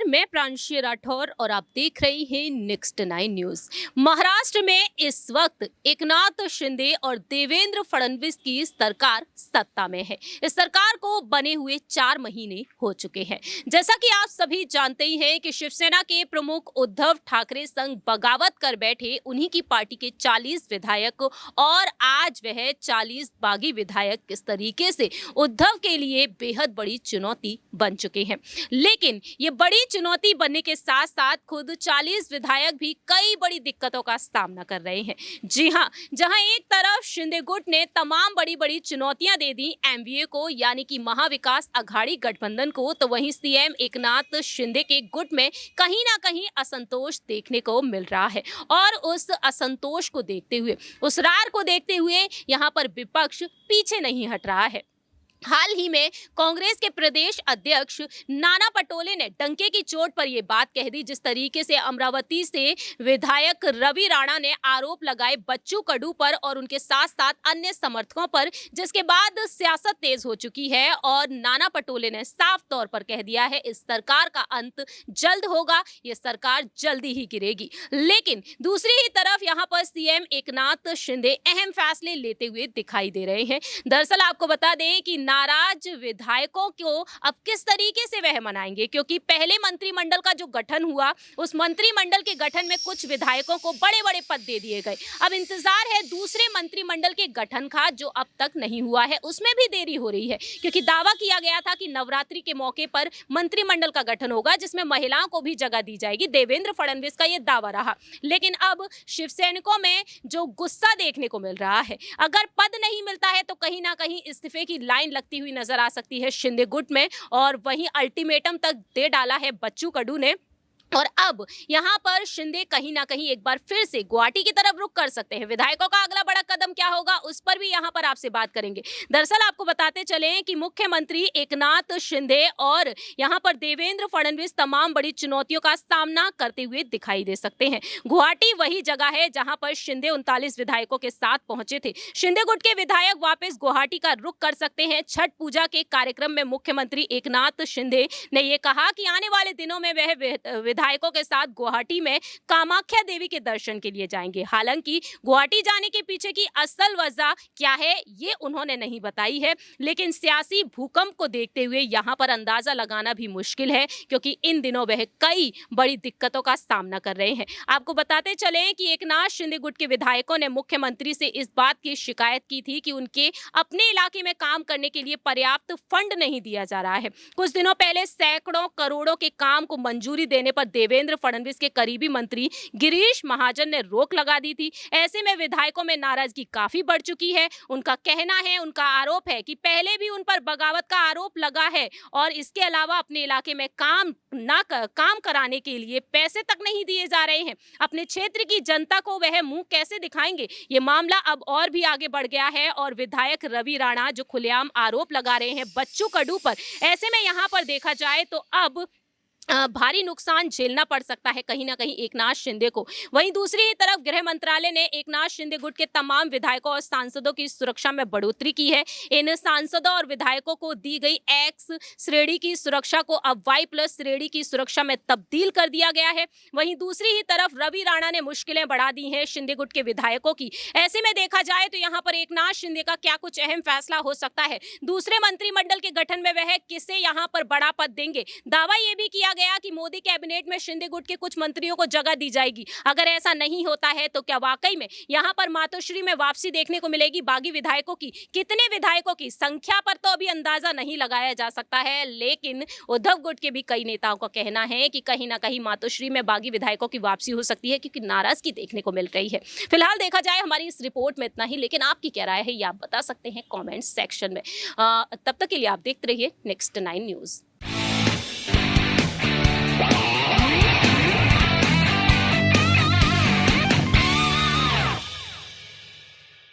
मैं प्रांशीय राठौर और आप देख रही हैं नेक्स्ट 9 न्यूज। महाराष्ट्र में इस वक्त एकनाथ शिंदे और देवेंद्र फडणवीस की सरकार सत्ता में है। इस सरकार को बने हुए 4 महीने हो चुके हैं। जैसा कि आप सभी जानते ही हैं कि शिवसेना के प्रमुख उद्धव ठाकरे संग बगावत कर बैठे उन्हीं की पार्टी के 40 विधायक और आज वह 40 बागी विधायक किस तरीके से उद्धव के लिए बेहद बड़ी चुनौती बन चुके हैं। लेकिन ये बड़ी चुनौती बनने के साथ साथ खुद 40 विधायक भी कई बड़ी दिक्कतों का सामना कर रहे हैं। जी हाँ, जहां एक तरफ शिंदे गुट ने तमाम बड़ी बड़ी चुनौतियां दे दी एमवीए को यानी कि महाविकास अघाड़ी गठबंधन को, तो वहीं सीएम एकनाथ शिंदे के गुट में कहीं ना कहीं असंतोष देखने को मिल रहा है। और उस असंतोष को देखते हुए, उस रार को देखते हुए यहाँ पर विपक्ष पीछे नहीं हट रहा है। हाल ही में कांग्रेस के प्रदेश अध्यक्ष नाना पटोले ने डंके की चोट पर यह बात कह दी, जिस तरीके से अमरावती से विधायक रवि राणा ने आरोप लगाए बच्चू कडू पर और उनके साथ साथ अन्य समर्थकों पर, जिसके बाद सियासत तेज हो चुकी है और नाना पटोले ने साफ तौर पर कह दिया है इस सरकार का अंत जल्द होगा, ये सरकार जल्दी ही गिरेगी। लेकिन दूसरी ही तरफ यहाँ पर सीएम एकनाथ शिंदे अहम फैसले लेते हुए दिखाई दे रहे हैं। दरअसल आपको बता दें कि नाराज विधायकों को अब किस तरीके से वह मनाएंगे, क्योंकि पहले मंत्रिमंडल का जो गठन हुआ उस मंत्रिमंडल के गठन में कुछ विधायकों को बड़े बड़े पद दे दिए गए। अब इंतजार है दूसरे मंत्रिमंडल के गठन का, जो अब तक नहीं हुआ है, उसमें भी देरी हो रही है, क्योंकि दावा किया गया था कि नवरात्रि के मौके पर मंत्रिमंडल का गठन होगा जिसमें महिलाओं को भी जगह दी जाएगी। देवेंद्र फडणवीस का यह दावा रहा, लेकिन अब शिवसैनिकों में जो गुस्सा देखने को मिल रहा है, अगर पद नहीं मिलता है तो कहीं ना कहीं इस्तीफे की लाइन लगती हुई नजर आ सकती है शिंदे गुट में। और वहीं अल्टीमेटम तक दे डाला है बच्चू कडू ने। और अब यहां पर शिंदे कहीं ना कहीं एक बार फिर से गुवाहाटी की तरफ रुख कर सकते हैं। विधायकों का अगला बड़ा कदम क्या होगा उस पर भी यहां पर आपसे बात करेंगे। दरअसल आपको बताते चलें कि मुख्यमंत्री एकनाथ शिंदे और यहां पर देवेंद्र फडणवीस तमाम बड़ी चुनौतियों का सामना करते हुए दिखाई दे सकते हैं। गुवाहाटी वही जगह है जहां पर शिंदे 39 विधायकों के साथ पहुंचे थे। शिंदे गुट के विधायक वापस गुवाहाटी का रुख कर सकते हैं। छठ पूजा के कार्यक्रम में मुख्यमंत्री एकनाथ शिंदे ने यह कहा कि आने वाले दिनों में वह विधायकों के साथ गुवाहाटी में कामाख्या देवी के दर्शन के लिए जाएंगे। हालांकि गुवाहाटी जाने के पीछे की असल वजह क्या है ये उन्होंने नहीं बताई है, लेकिन सियासी भूकंप को देखते हुए यहां पर अंदाजा लगाना भी मुश्किल है, क्योंकि इन दिनों वह कई बड़ी दिक्कतों का सामना कर रहे हैं। आपको बताते चलें कि एकनाथ शिंदे गुट के विधायकों ने मुख्यमंत्री से इस बात की शिकायत की थी कि उनके अपने इलाके में काम करने के लिए पर्याप्त फंड नहीं दिया जा रहा है। कुछ दिनों पहले सैकड़ों करोड़ों के काम को मंजूरी देने पर देवेंद्र फडणवीस के करीबी मंत्री गिरीश महाजन ने रोक लगा दी थी। ऐसे में विधायकों में नाराजगी काफी बढ़ चुकी है। उनका कहना है, उनका आरोप है कि पहले भी उन पर बगावत का आरोप लगा है और इसके अलावा अपने इलाके में काम कराने के लिए पैसे तक नहीं दिए जा रहे हैं। अपने क्षेत्र की जनता को वह मुंह कैसे दिखाएंगे। ये मामला अब और भी आगे बढ़ गया है और विधायक रवि राणा जो खुलेआम आरोप लगा रहे हैं बच्चू कडू पर, ऐसे में यहां पर देखा जाए तो अब भारी नुकसान झेलना पड़ सकता है कहीं ना कहीं एकनाथ शिंदे को। वहीं दूसरी ही तरफ गृह मंत्रालय ने एकनाथ शिंदे गुट के तमाम विधायकों और सांसदों की सुरक्षा में बढ़ोतरी की है। इन सांसदों और विधायकों को दी गई एक्स श्रेणी की सुरक्षा को अब Y+ श्रेणी की सुरक्षा में तब्दील कर दिया गया है। वहीं दूसरी ही तरफ रवि राणा ने मुश्किलें बढ़ा दी हैं शिंदे गुट के विधायकों की। ऐसे में देखा जाए तो यहाँ पर एकनाथ शिंदे का क्या कुछ अहम फैसला हो सकता है। दूसरे मंत्रिमंडल के गठन में वह किसे यहाँ पर बड़ा पद देंगे। दावा यह भी किया गया कि मोदी कैबिनेट में शिंदे गुट के कुछ मंत्रियों को जगह दी जाएगी। अगर ऐसा नहीं होता है तो क्या वाकई में यहां पर मातोश्री में वापसी देखने को मिलेगी बागी विधायकों की। कितने विधायकों की संख्या पर तो अभी अंदाजा नहीं लगाया जा सकता है, लेकिन उद्धव गुट के भी कई नेताओं का कहना है कि कहीं ना कहीं मातोश्री में बागी विधायकों की वापसी हो सकती है, क्योंकि नाराजगी देखने को मिल रही है। फिलहाल देखा जाए हमारी इस रिपोर्ट में इतना ही, लेकिन आपकी क्या राय है ये आप बता सकते हैं कॉमेंट सेक्शन में। तब तक के लिए आप देखते रहिए नेक्स्ट 9 न्यूज।